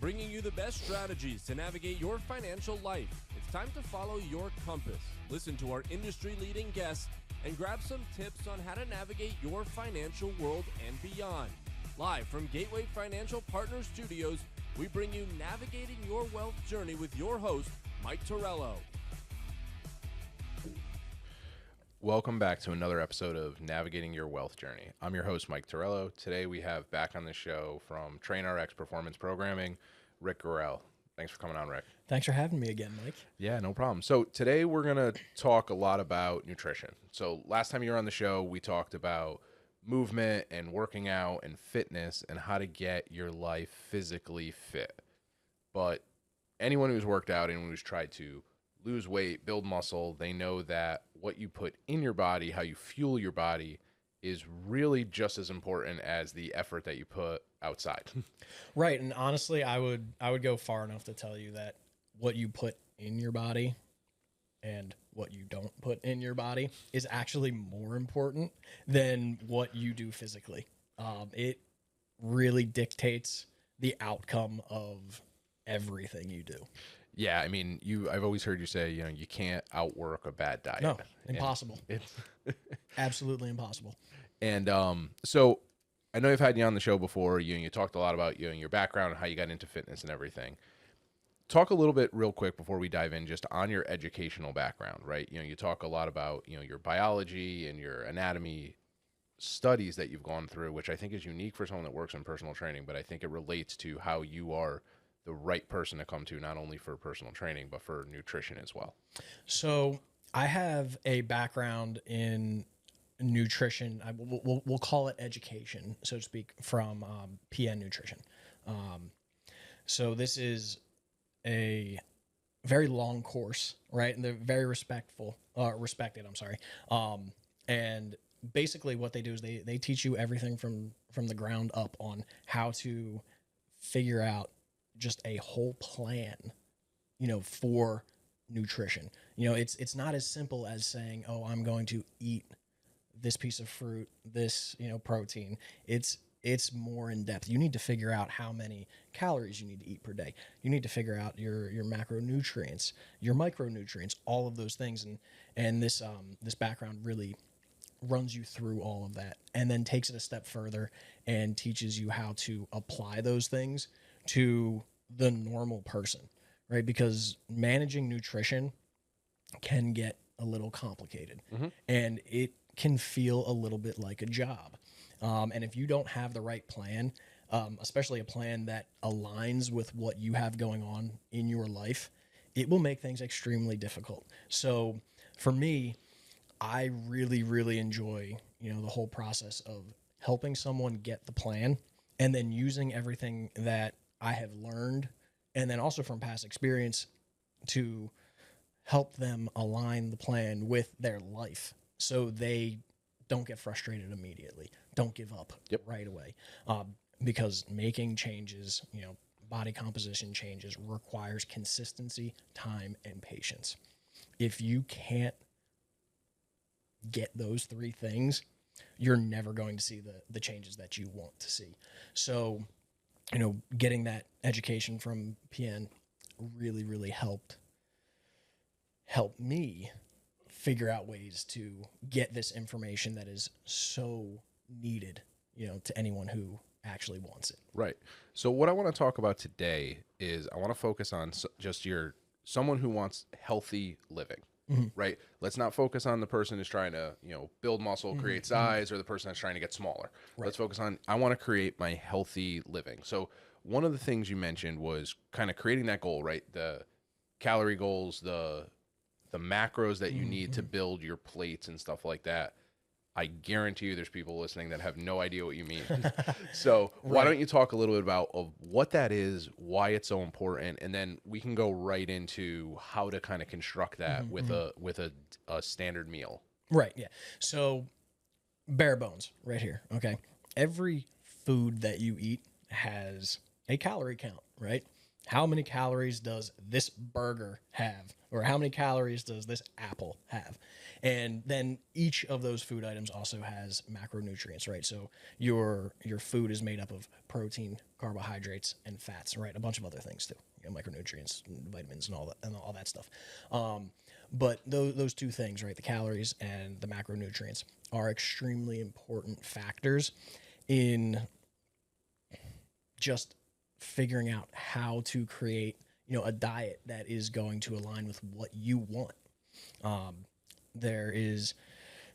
bringing you the best strategies to navigate your financial life. It's time to follow your compass. Listen to our industry-leading guests and grab some tips on how to navigate your financial world and beyond. Live from Gateway Financial Partners Studios, we bring you Navigating Your Wealth Journey with your host, Mike Torello. Welcome back to another episode of Navigating Your Wealth Journey. I'm your host, Mike Torello. Today we have back on the show from TrainRx Performance Programming, Rick Gorrell. Thanks for coming on, Rick. Thanks for having me again, Mike. Yeah, no problem. So today we're going to talk a lot about nutrition. So last time you were on the show, we talked about movement and working out and fitness and how to get your life physically fit. But anyone who's worked out and who's tried to lose weight, build muscle, they know that what you put in your body, how you fuel your body, is really just as important as the effort that you put outside. Right, and honestly, I would go far enough to tell you that what you put in your body and what you don't put in your body is actually more important than what you do physically. It really dictates the outcome of everything you do. Yeah, I mean, I've always heard you say, you can't outwork a bad diet. No, impossible. It's Absolutely impossible. And so I know I've had you on the show before. You talked a lot about your background and how you got into fitness and everything. Talk a little bit real quick before we dive in just on your educational background, right? You talk a lot about, your biology and your anatomy studies that you've gone through, which I think is unique for someone that works in personal training, but I think it relates to how you are the right person to come to, not only for personal training, but for nutrition as well. So I have a background in nutrition. We'll call it education, so to speak, from PN nutrition. So this is a very long course, right? And they're very respected. And basically what they do is they teach you everything from the ground up on how to figure out just a whole plan, for nutrition. It's not as simple as saying, oh, I'm going to eat this piece of fruit, this, protein. It's more in depth. You need to figure out how many calories you need to eat per day. You need to figure out your macronutrients, your micronutrients, all of those things. And this background really runs you through all of that and then takes it a step further and teaches you how to apply those things to the normal person, right? Because managing nutrition can get a little complicated, and it can feel a little bit like a job. And if you don't have the right plan, especially a plan that aligns with what you have going on in your life, it will make things extremely difficult. So for me, I really, really enjoy, the whole process of helping someone get the plan and then using everything that I have learned and then also from past experience to help them align the plan with their life so they don't get frustrated immediately, don't give up right away. Because making changes, body composition changes requires consistency, time, and patience. If you can't get those three things, you're never going to see the changes that you want to see. So, getting that education from PN really, really helped me figure out ways to get this information that is so needed, to anyone who actually wants it. Right. So what I want to talk about today is I want to focus on just someone who wants healthy living. Right. Let's not focus on the person who's trying to, build muscle, create size, or the person that's trying to get smaller. Right. Let's focus on, I want to create my healthy living. So one of the things you mentioned was kind of creating that goal, right? The calorie goals, the macros that you need to build your plates and stuff like that. I guarantee you there's people listening that have no idea what you mean. So why don't you talk a little bit about what that is, why it's so important, and then we can go right into how to kind of construct that with a standard meal. Right, yeah. So bare bones right here, okay? Every food that you eat has a calorie count, right? How many calories does this burger have? Or how many calories does this apple have? And then each of those food items also has macronutrients, right? So your food is made up of protein, carbohydrates, and fats, right? A bunch of other things too, micronutrients, vitamins, and all that stuff. But those two things, right, the calories and the macronutrients, are extremely important factors in just figuring out how to create, a diet that is going to align with what you want. There is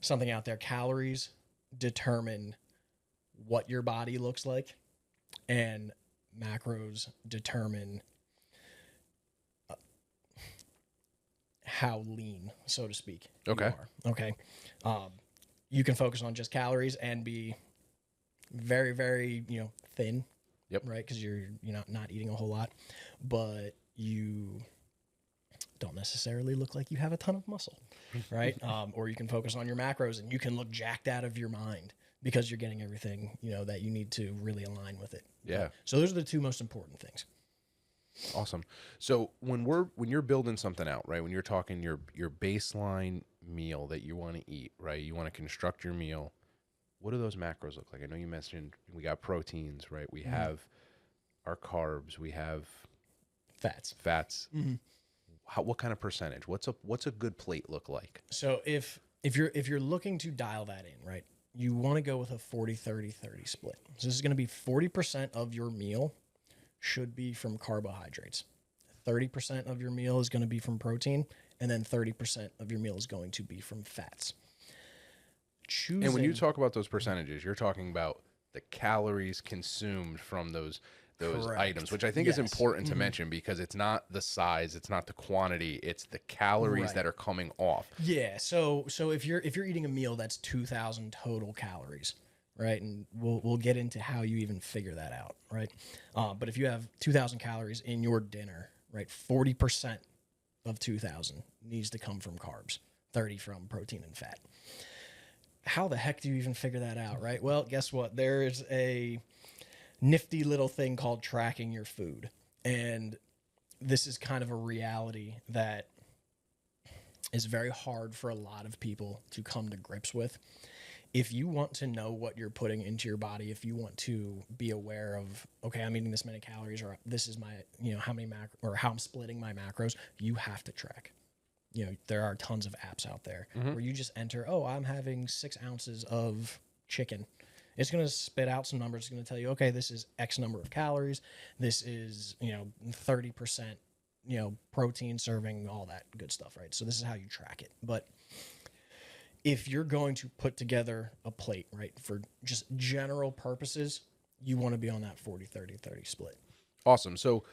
something out there. Calories determine what your body looks like, and macros determine how lean, so to speak, Okay. you are. Okay. You can focus on just calories and be very, very, thin. Yep. Right. Because you're not eating a whole lot, but you don't necessarily look like you have a ton of muscle, right? Or you can focus on your macros and you can look jacked out of your mind because you're getting everything, that you need to really align with it. Yeah. So those are the two most important things. Awesome. So when you're building something out, right? When you're talking your baseline meal that you want to eat, right? You want to construct your meal. What do those macros look like? I know you mentioned we got proteins, right? We have our carbs. We have Fats. Mm-hmm. What kind of percentage? What's a good plate look like? So if you're looking to dial that in, right, you want to go with a 40-30-30 split. So this is going to be 40% of your meal should be from carbohydrates. 30% of your meal is going to be from protein, and then 30% of your meal is going to be from fats. And when you talk about those percentages, you're talking about the calories consumed from those Correct. items, which I think is important to mention, because it's not the size, it's not the quantity, it's the calories that are coming off. Yeah. So if you're eating a meal that's 2,000 total calories, right, and we'll get into how you even figure that out, right? But if you have 2,000 calories in your dinner, right, 40% of 2,000 needs to come from carbs, 30 from protein and fat. How the heck do you even figure that out, right? Well, guess what? There's a nifty little thing called tracking your food. And this is kind of a reality that is very hard for a lot of people to come to grips with. If you want to know what you're putting into your body, if you want to be aware of, okay, I'm eating this many calories, or this is my, how many or how I'm splitting my macros, you have to track. There are tons of apps out there where you just enter, I'm having 6 ounces of chicken. It's going to spit out some numbers. It's going to tell you, okay, this is X number of calories. This is, 30%, protein serving, all that good stuff, right? So this is how you track it. But if you're going to put together a plate, right, for just general purposes, you want to be on that 40-30-30 split. Awesome. So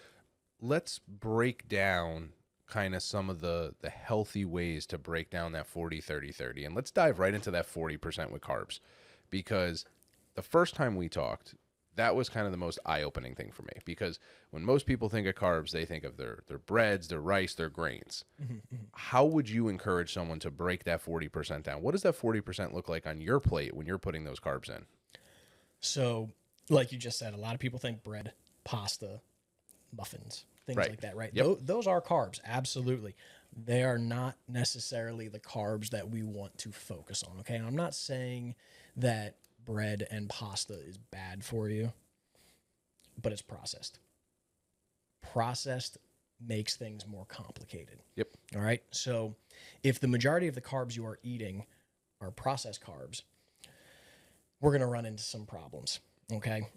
let's break down kind of some of the healthy ways to break down that 40-30-30. And let's dive right into that 40% with carbs, because the first time we talked, that was kind of the most eye-opening thing for me, because when most people think of carbs, they think of their breads, their rice, their grains. How would you encourage someone to break that 40% down? What does that 40% look like on your plate when you're putting those carbs in? So, like you just said, a lot of people think bread, pasta, muffins, things like that, right? Yep. Those are carbs, absolutely. They are not necessarily the carbs that we want to focus on, okay? And I'm not saying that bread and pasta is bad for you, but it's processed. Processed makes things more complicated. Yep. All right? So if the majority of the carbs you are eating are processed carbs, we're going to run into some problems, okay?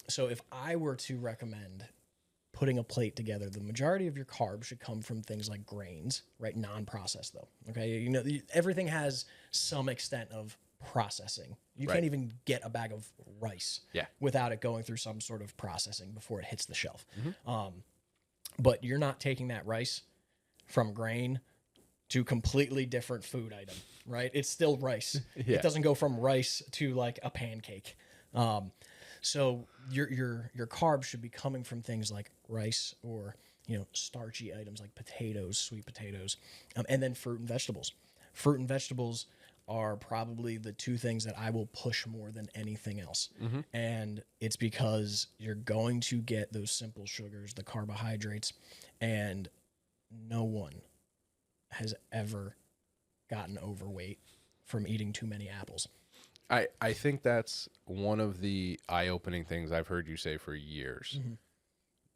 So if I were to recommend putting a plate together, the majority of your carbs should come from things like grains, right? Non-processed though, okay? Everything has some extent of processing. You can't even get a bag of rice without it going through some sort of processing before it hits the shelf. But you're not taking that rice from grain to completely different food item, right? It's still rice. It doesn't go from rice to like a pancake. So your carbs should be coming from things like rice or starchy items like potatoes, sweet potatoes, and then fruit and vegetables. Fruit and vegetables are probably the two things that I will push more than anything else. And it's because you're going to get those simple sugars, the carbohydrates, and no one has ever gotten overweight from eating too many apples. I think that's one of the eye-opening things I've heard you say for years.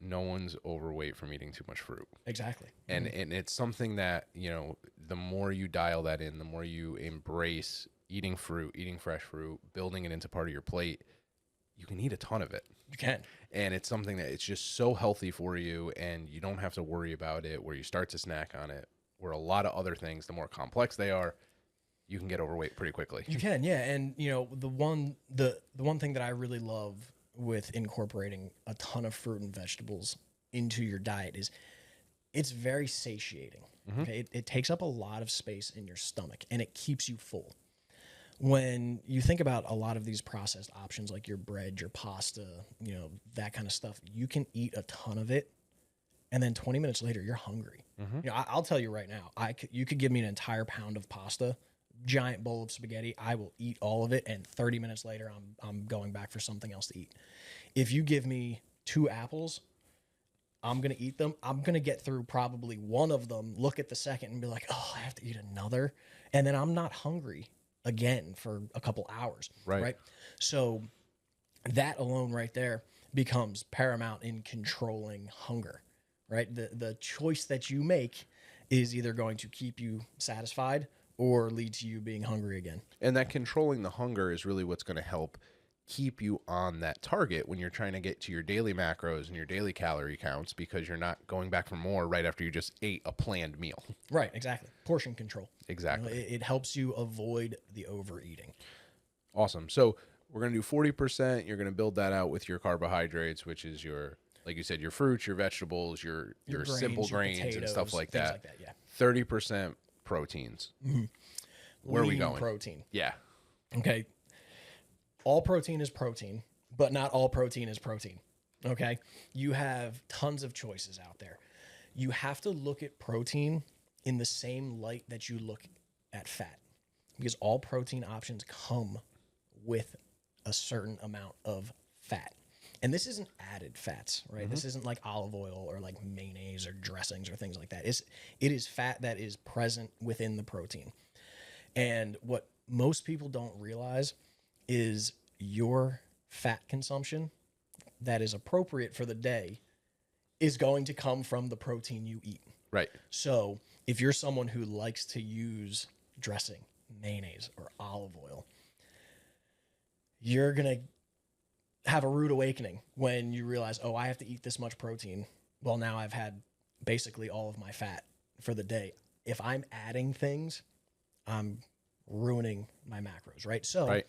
No one's overweight from eating too much fruit. Exactly. And it's something that, you know, the more you dial that in, the more you embrace eating fruit, eating fresh fruit, building it into part of your plate, you can eat a ton of it. You can. And it's something that it's just so healthy for you, and you don't have to worry about it, where you start to snack on it, where a lot of other things, the more complex they are, you can get overweight pretty quickly. You can, yeah. And, you know, the one thing that I really love with incorporating a ton of fruit and vegetables into your diet is it's very satiating. Okay, it takes up a lot of space in your stomach, and it keeps you full. When you think about a lot of these processed options like your bread, your pasta, you know, that kind of stuff, you can eat a ton of it, and then 20 minutes later you're hungry. You know, I'll tell you right now, you could give me an entire pound of pasta, giant bowl of spaghetti, I will eat all of it, and 30 minutes later I'm going back for something else to eat. If you give me 2 apples, I'm going to eat them. I'm going to get through probably one of them, look at the second and be like, oh, I have to eat another. And then I'm not hungry again for a couple hours. Right? So that alone right there becomes paramount in controlling hunger, right? The choice that you make is either going to keep you satisfied or lead to you being hungry again. And that controlling the hunger is really what's going to help keep you on that target when you're trying to get to your daily macros and your daily calorie counts, because you're not going back for more right after you just ate a planned meal. Right, exactly. Portion control. Exactly. You know, it helps you avoid the overeating. Awesome. So we're going to do 40%. You're going to build that out with your carbohydrates, which is your, like you said, your fruits, your vegetables, your grains, simple grains potatoes, and stuff like that. Like that, yeah. 30% proteins. Where are we going? Protein. Yeah. Okay. All protein is protein, but not all protein is protein. Okay. You have tons of choices out there. You have to look at protein in the same light that you look at fat, because all protein options come with a certain amount of fat. And this isn't added fats, right? This isn't like olive oil or like mayonnaise or dressings or things like that. It is fat that is present within the protein. And what most people don't realize is your fat consumption that is appropriate for the day is going to come from the protein you eat. Right. So if you're someone who likes to use dressing, mayonnaise, or olive oil, you're going to have a rude awakening when you realize, oh, I have to eat this much protein. Well, now I've had basically all of my fat for the day. If I'm adding things, I'm ruining my macros, right? So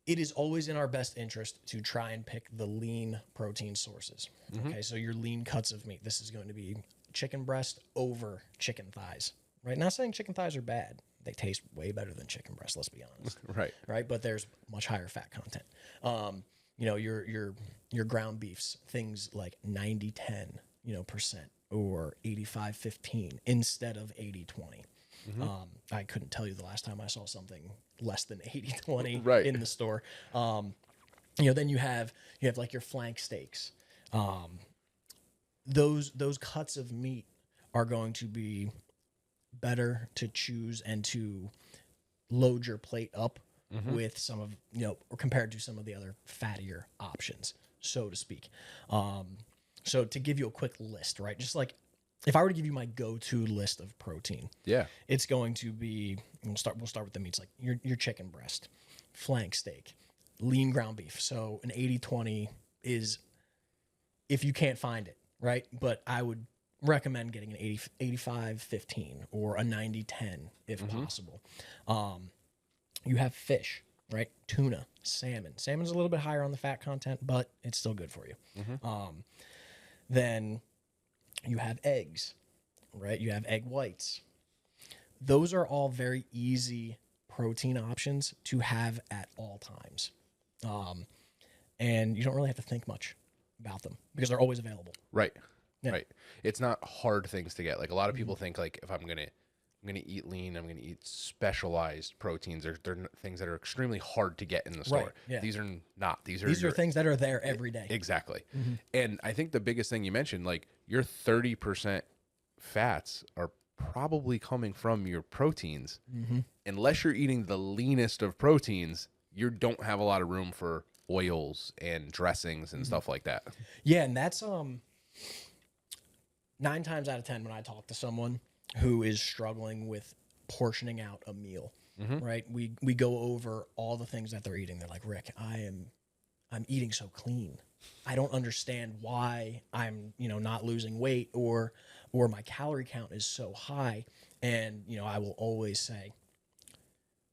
it is always in our best interest to try and pick the lean protein sources. Okay, so your lean cuts of meat. This is going to be chicken breast over chicken thighs, right? Not saying chicken thighs are bad. They taste way better than chicken breast, let's be honest. Right? But there's much higher fat content. You know, your ground beefs, things like 90-10, you know, percent, or 85-15 instead of 80-20. I couldn't tell you the last time I saw something less than 80-20 in the store. You know, then you have like your flank steaks. Those cuts of meat are going to be better to choose and to load your plate up with some of, you know, or compared to some of the other fattier options, so to speak. So to give you a quick list, right? Just like if I were to give you my go-to list of protein, it's going to be, we'll start with the meats, like your chicken breast, flank steak, lean ground beef. So an 80-20 is if you can't find it, right? But I would recommend getting an 85-15 or a 90-10 if possible. You have fish, right? Tuna, salmon. Salmon's a little bit higher on the fat content, but it's still good for you. Then you have eggs, right? You have egg whites. Those are all very easy protein options to have at all times. And you don't really have to think much about them because they're always available. Right. It's not hard things to get. Like a lot of people think like if I'm going to going to eat lean. I'm going to eat specialized proteins. They're things that are extremely hard to get in the store. Right, yeah. These are not. These are things that are there every day. Exactly. And I think the biggest thing you mentioned, like your 30% fats are probably coming from your proteins. Unless you're eating the leanest of proteins, you don't have a lot of room for oils and dressings and stuff like that. Yeah, and that's 9 times out of 10 when I talk to someone who is struggling with portioning out a meal, right? We go over all the things that they're eating. They're like, Rick, I'm eating so clean. I don't understand why I'm, not losing weight or my calorie count is so high. And, I will always say,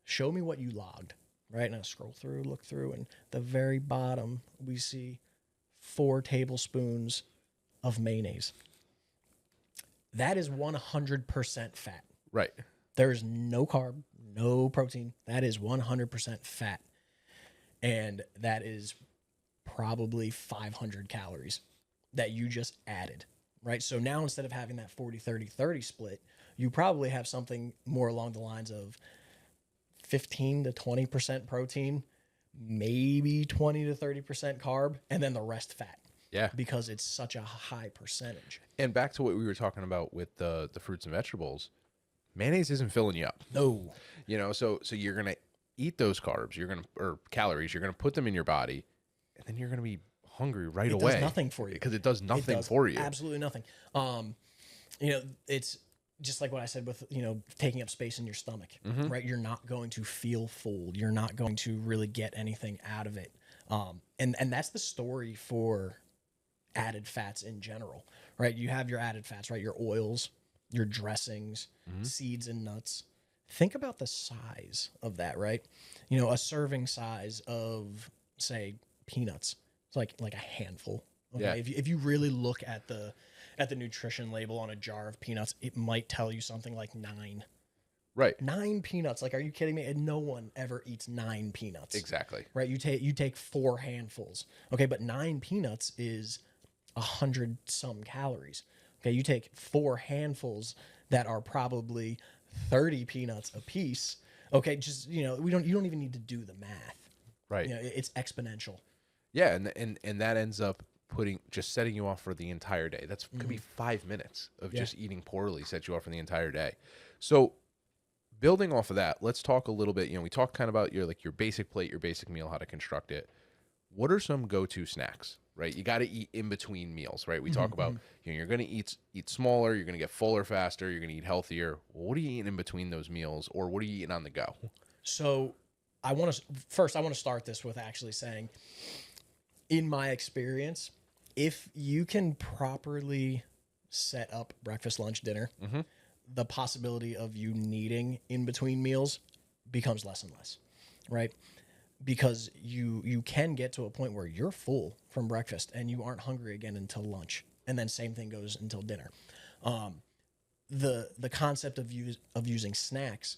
show me what you logged, right? And I scroll through, look through, and the very bottom, we see 4 tablespoons of mayonnaise. That is 100% fat. Right. There's no carb, no protein. That is 100% fat. And that is probably 500 calories that you just added, right? So now instead of having that 40-30-30 split, you probably have something more along the lines of 15 to 20% protein, maybe 20 to 30% carb, and then the rest fat. Yeah. Because it's such a high percentage. And back to what we were talking about with the fruits and vegetables, mayonnaise isn't filling you up. No. So you're going to eat those carbs, or calories, you're going to put them in your body, and then you're going to be hungry right away. It does nothing for you. Because it does nothing for you. Absolutely nothing. It's just like what I said with, taking up space in your stomach, right? You're not going to feel full. You're not going to really get anything out of it. And that's the story for added fats in general, right? You have your added fats, right? Your oils, your dressings, seeds and nuts. Think about the size of that, right? A serving size of, say, peanuts. It's like a handful. Okay? Yeah. If you really look at the nutrition label on a jar of peanuts, it might tell you something like 9. Right. 9 peanuts. Like, are you kidding me? And no one ever eats 9 peanuts. Exactly. Right. You take 4 handfuls. Okay. But 9 peanuts is 100 some calories. Okay. You take 4 handfuls that are probably 30 peanuts a piece. Okay. Just, you don't even need to do the math. Right. It's exponential. Yeah. And that ends up setting you off for the entire day. That's could be 5 minutes of just eating poorly set you off for the entire day. So building off of that, let's talk a little bit, we talked kind of about your basic plate, your basic meal, how to construct it. What are some go-to snacks, right? You got to eat in between meals, right? We talk about, you're going to eat smaller, you're going to get fuller faster, you're going to eat healthier. Well, what are you eating in between those meals, or what are you eating on the go? So I want to start this with actually saying, in my experience, if you can properly set up breakfast, lunch, dinner, the possibility of you needing in between meals becomes less and less, right? Because you can get to a point where you're full from breakfast and you aren't hungry again until lunch, and then same thing goes until dinner. The concept of using snacks,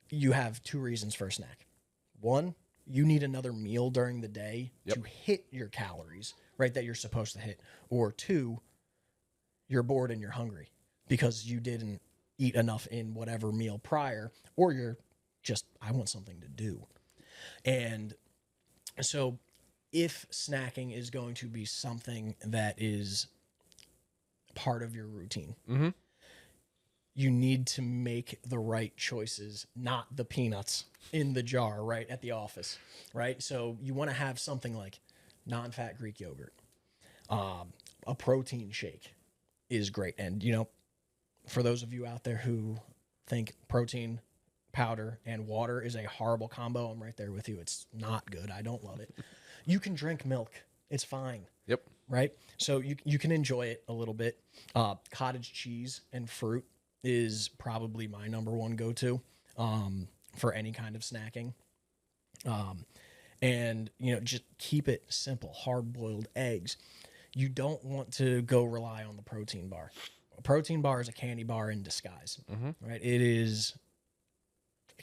you have 2 reasons for a snack. One, you need another meal during the day to hit your calories, right, that you're supposed to hit. Or 2, you're bored and you're hungry because you didn't eat enough in whatever meal prior, or you're just, I want something to do. And so if snacking is going to be something that is part of your routine, you need to make the right choices, not the peanuts in the jar, right, at the office, right? So you want to have something like non-fat Greek yogurt. A protein shake is great. And, for those of you out there who think protein powder and water is a horrible combo, I'm right there with you. It's not good. I don't love it. You can drink milk. It's fine. Yep. Right? So you can enjoy it a little bit. Cottage cheese and fruit is probably my number one go-to for any kind of snacking. And, just keep it simple. Hard-boiled eggs. You don't want to go rely on the protein bar. A protein bar is a candy bar in disguise, right? It is,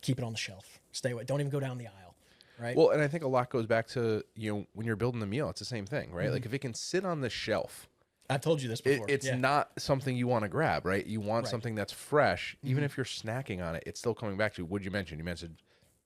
keep it on the shelf. Stay away. Don't even go down the aisle, right? Well, and I think a lot goes back to, when you're building the meal, it's the same thing, right? Like if it can sit on the shelf I've told you this before. It's Yeah. not something you want to grab, right? You want Right. something that's fresh. Even if you're snacking on it, it's still coming back to what you mentioned. You mentioned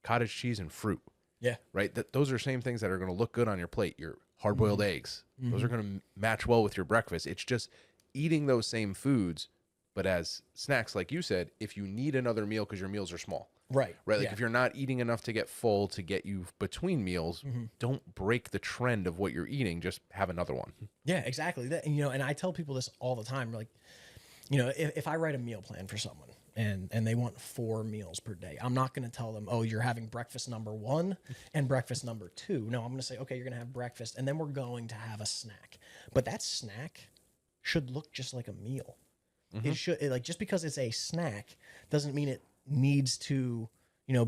cottage cheese and fruit, Yeah. right? Those are same things that are going to look good on your plate. Your hard-boiled eggs, those are going to match well with your breakfast. It's just eating those same foods, but as snacks, like you said, if you need another meal because your meals are small. Right. Right, like Yeah. if you're not eating enough to get full to get you between meals, don't break the trend of what you're eating. Just have another one. Yeah, exactly. That, and, and I tell people this all the time. Like, if I write a meal plan for someone and they want 4 meals per day, I'm not going to tell them, oh, you're having breakfast number 1 and breakfast number 2. No, I'm going to say, okay, you're going to have breakfast and then we're going to have a snack. But that snack should look just like a meal. It should, just because it's a snack doesn't mean it needs to,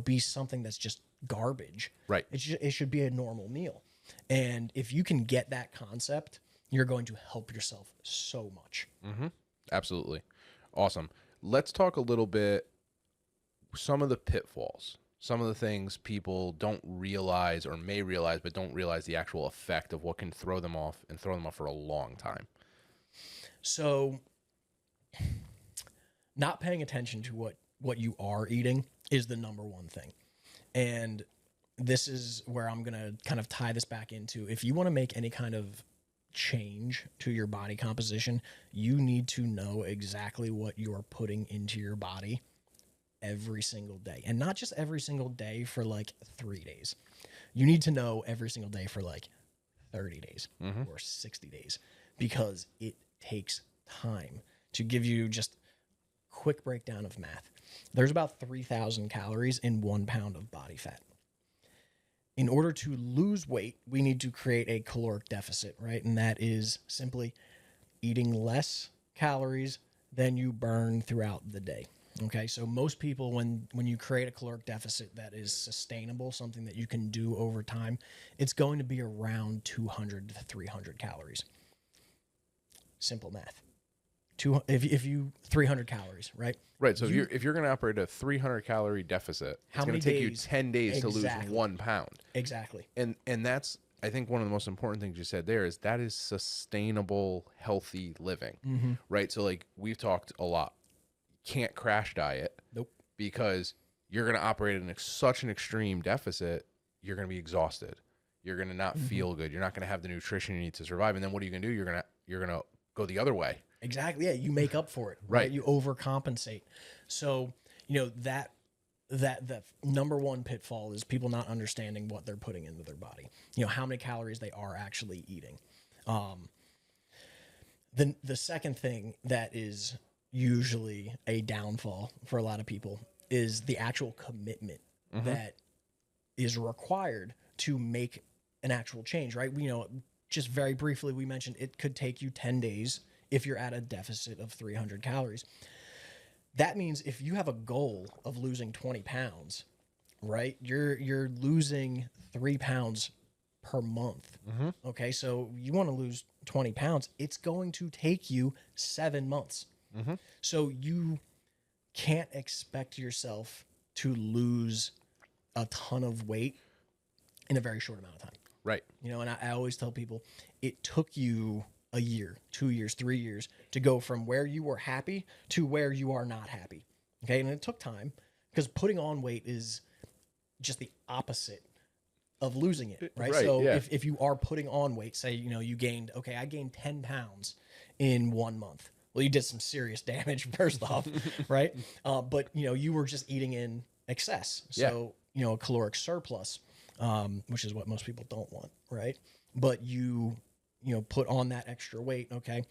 be something that's just garbage. Right. It should be a normal meal. And if you can get that concept, you're going to help yourself so much. Absolutely. Awesome. Let's talk a little bit, some of the pitfalls, some of the things people don't realize or may realize, but don't realize the actual effect of what can throw them off and throw them off for a long time. So not paying attention to what you are eating is the number one thing. And this is where I'm going to kind of tie this back into, if you want to make any kind of change to your body composition, you need to know exactly what you're putting into your body every single day. And not just every single day for like 3 days. You need to know every single day for like 30 days or 60 days, because it takes time. To give you just quick breakdown of math, there's about 3,000 calories in 1 pound of body fat. In order to lose weight, we need to create a caloric deficit, right? And that is simply eating less calories than you burn throughout the day. Okay, so most people, when you create a caloric deficit that is sustainable, something that you can do over time, it's going to be around 200 to 300 calories. Simple math. If you 300 calories, right? Right. So if you're going to operate a 300 calorie deficit, it's going to take you 10 days to lose 1 pound. Exactly. And that's, I think, one of the most important things you said there is that is sustainable, healthy living, right? So like we've talked a lot, you can't crash diet. Nope. Because you're going to operate in such an extreme deficit, you're going to be exhausted. You're going to not feel good. You're not going to have the nutrition you need to survive. And then what are you going to do? You're going to go the other way. Exactly. Yeah, you make up for it. Right. You overcompensate. So, that the number one pitfall is people not understanding what they're putting into their body. How many calories they are actually eating. The second thing that is usually a downfall for a lot of people is the actual commitment that is required to make an actual change, right? Just very briefly, we mentioned it could take you 10 days if you're at a deficit of 300 calories. That means if you have a goal of losing 20 pounds, right, you're losing 3 pounds per month. Okay, so you want to lose 20 pounds, it's going to take you 7 months. So you can't expect yourself to lose a ton of weight in a very short amount of time. Right. And I always tell people it took you a year, 2 years, 3 years to go from where you were happy to where you are not happy. Okay. And it took time, because putting on weight is just the opposite of losing it. Right. So yeah. if you are putting on weight, say, I gained 10 pounds in 1 month. Well, you did some serious damage first off. Right. But you were just eating in excess. So, a caloric surplus, which is what most people don't want. Right. But you put on that extra weight. Okay.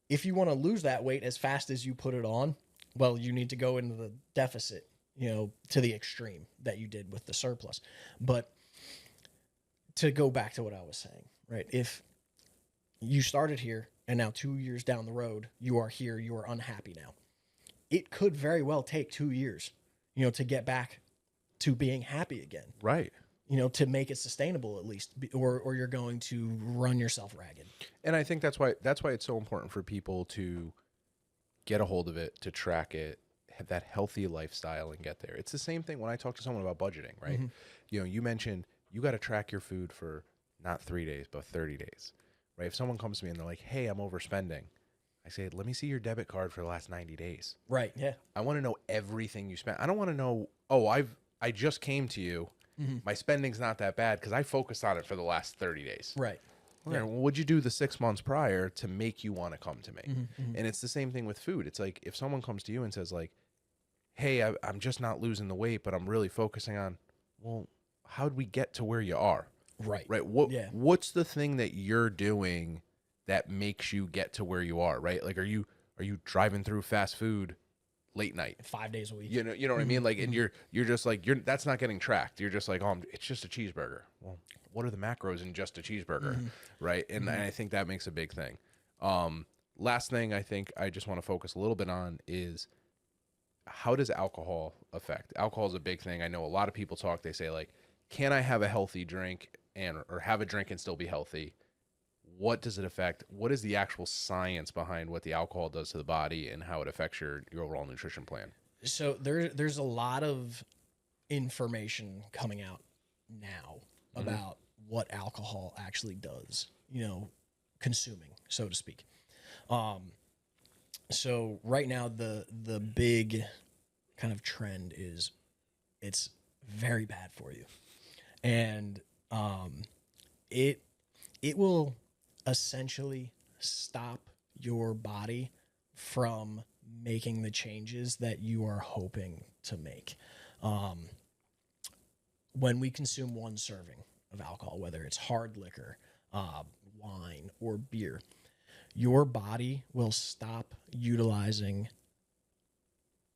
If you want to lose that weight as fast as you put it on, well, you need to go into the deficit, to the extreme that you did with the surplus. But to go back to what I was saying, right? If you started here and now 2 years down the road, you are here, you are unhappy now. It could very well take 2 years, to get back to being happy again. Right. To make it sustainable at least, or you're going to run yourself ragged. And I think that's why it's so important for people to get a hold of it, to track it, have that healthy lifestyle and get there. It's the same thing when I talk to someone about budgeting, right? You mentioned you got to track your food for not 3 days, but 30 days. right? If someone comes to me and they're like, hey, I'm overspending, I say, let me see your debit card for the last 90 days. Right. Yeah. I want to know everything you spent. I don't want to know, I just came to you. My spending's not that bad because I focused on it for the last 30 days. Right. Yeah. Well, what'd you do the 6 months prior to make you want to come to me? And it's the same thing with food. It's like if someone comes to you and says like, hey, I'm just not losing the weight, but I'm really focusing on, well, how'd we get to where you are? Right. Right. What's the thing that you're doing that makes you get to where you are? Right. Like, are you driving through fast food late night 5 days a week? You know what I mean? Like, and you're just like, that's not getting tracked. You're just like, it's just a cheeseburger. Well, what are the macros in just a cheeseburger? Right. And I think that makes a big thing. Last thing I think I just want to focus a little bit on is, how does alcohol affect? Alcohol is a big thing. I know a lot of people talk, they say like, can I have a healthy drink or have a drink and still be healthy? What does it affect? What is the actual science behind what the alcohol does to the body and how it affects your overall nutrition plan? So there's a lot of information coming out now about what alcohol actually does, consuming, so to speak. So right now the big kind of trend is it's very bad for you. And it will essentially stop your body from making the changes that you are hoping to make. When we consume one serving of alcohol, whether it's hard liquor, wine, or beer, your body will stop utilizing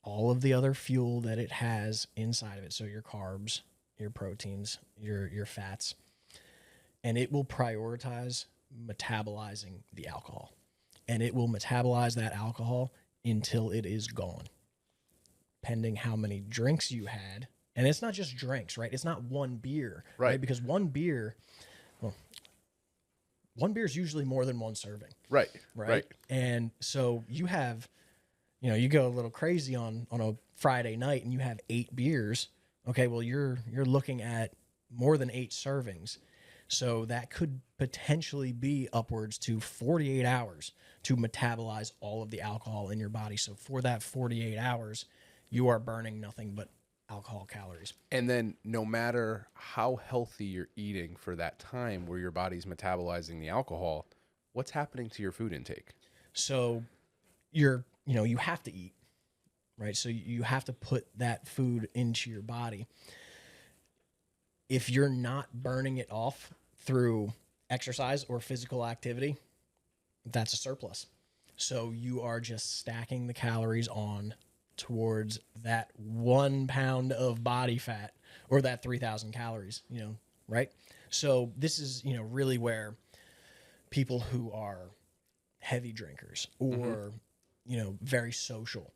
all of the other fuel that it has inside of it. So your carbs, your proteins, your fats, and it will prioritize metabolizing the alcohol. And it will metabolize that alcohol until it is gone, pending how many drinks you had. And it's not just drinks, right? It's not one beer, right? Because one beer is usually more than one serving. Right. And so you have, you go a little crazy on a Friday night and you have 8 beers. Okay, well, you're looking at more than 8 servings. So that could potentially be upwards to 48 hours to metabolize all of the alcohol in your body. So for that 48 hours, you are burning nothing but alcohol calories. And then no matter how healthy you're eating for that time where your body's metabolizing the alcohol, what's happening to your food intake? So you have to eat, right? So you have to put that food into your body. If you're not burning it off through exercise or physical activity, that's a surplus. So you are just stacking the calories on towards that 1 pound of body fat or that 3,000 calories, right? So this is, really where people who are heavy drinkers or, very social,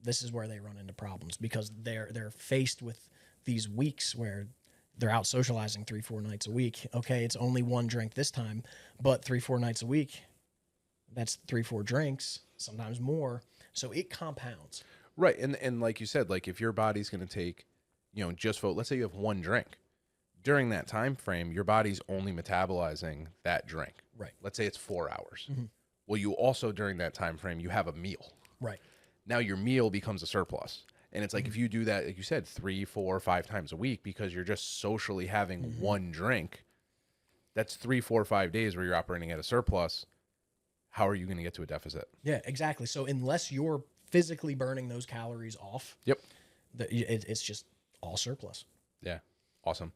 this is where they run into problems because they're faced with these weeks where they're out socializing 3-4 nights a week. Okay, it's only one drink this time, but 3-4 nights a week, that's 3-4 drinks, sometimes more. So it compounds. Right. And like you said, like if your body's going to take, let's say you have one drink. During that time frame, your body's only metabolizing that drink. Right. Let's say it's 4 hours. Well, you also, during that time frame, you have a meal. Right. Now your meal becomes a surplus. And it's like if you do that, like you said, 3, 4, 5 times a week because you're just socially having one drink, that's 3, 4, 5 days where you're operating at a surplus. How are you going to get to a deficit? Yeah, exactly. So unless you're physically burning those calories off, it's just all surplus. Yeah, awesome.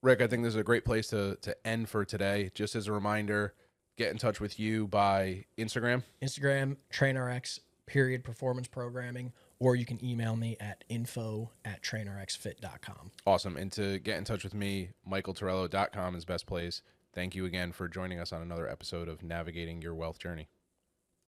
Rick, I think this is a great place to end for today. Just as a reminder, get in touch with you by Instagram, TrainRx _performance programming, or you can email me at info@trainrxfit.com. Awesome. And to get in touch with me, michaeltorello.com is best place. Thank you again for joining us on another episode of Navigating Your Wealth Journey.